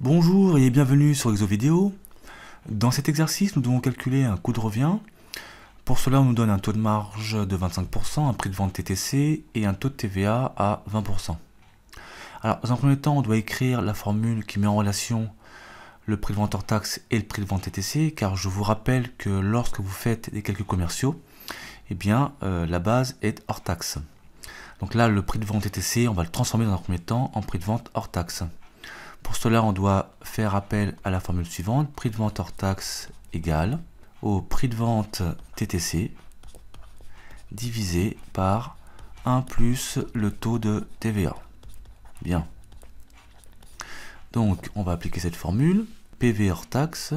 Bonjour et bienvenue sur ExoVideo. Dans cet exercice, nous devons calculer un coût de revient. Pour cela, on nous donne un taux de marge de 25%, un prix de vente TTC et un taux de TVA à 20%. Alors, dans un premier temps, on doit écrire la formule qui met en relation le prix de vente hors taxe et le prix de vente TTC, car je vous rappelle que lorsque vous faites des calculs commerciaux, eh bien, la base est hors taxe. Donc là, le prix de vente TTC, on va le transformer dans un premier temps en prix de vente hors taxe. Pour cela, on doit faire appel à la formule suivante, prix de vente hors taxe égale au prix de vente TTC divisé par 1 plus le taux de TVA. Bien. Donc, on va appliquer cette formule, PV hors taxe,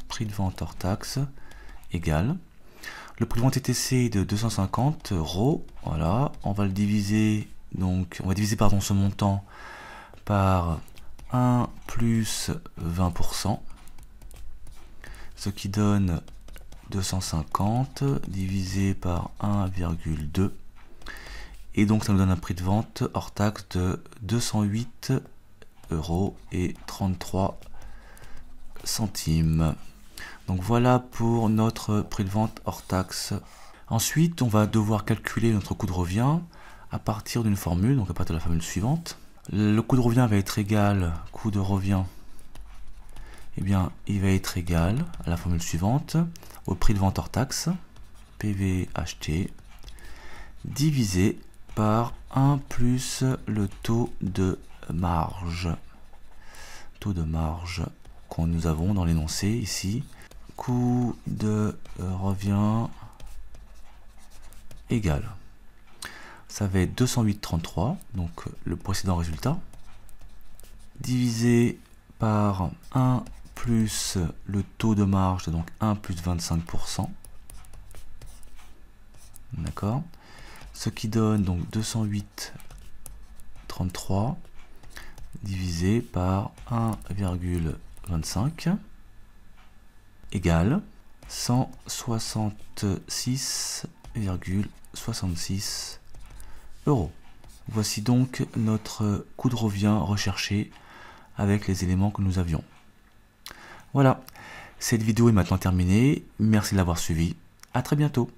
prix de vente hors taxe égale le prix de vente TTC de 250 €. Voilà, on va le diviser, donc on va diviser ce montant par 1 plus 20%, ce qui donne 250 divisé par 1,2, et donc ça nous donne un prix de vente hors taxe de 208,33 €. Donc voilà pour notre prix de vente hors taxe. Ensuite, on va devoir calculer notre coût de revient à partir d'une formule, donc à partir de la formule suivante. Le coût de revient va être égal, coût de revient, eh bien, il va être égal à la formule suivante, au prix de vente hors taxe, PV acheté, divisé par 1 plus le taux de marge. Taux de marge que nous avons dans l'énoncé ici. Coût de revient égal. Ça va être 208,33, donc le précédent résultat, divisé par 1 plus le taux de marge, donc 1 plus 25%. D'accord. Ce qui donne donc 208,33 divisé par 1,25 égale 166,66 €. Voici donc notre coût de revient recherché avec les éléments que nous avions. Voilà, cette vidéo est maintenant terminée. Merci de l'avoir suivi. À très bientôt.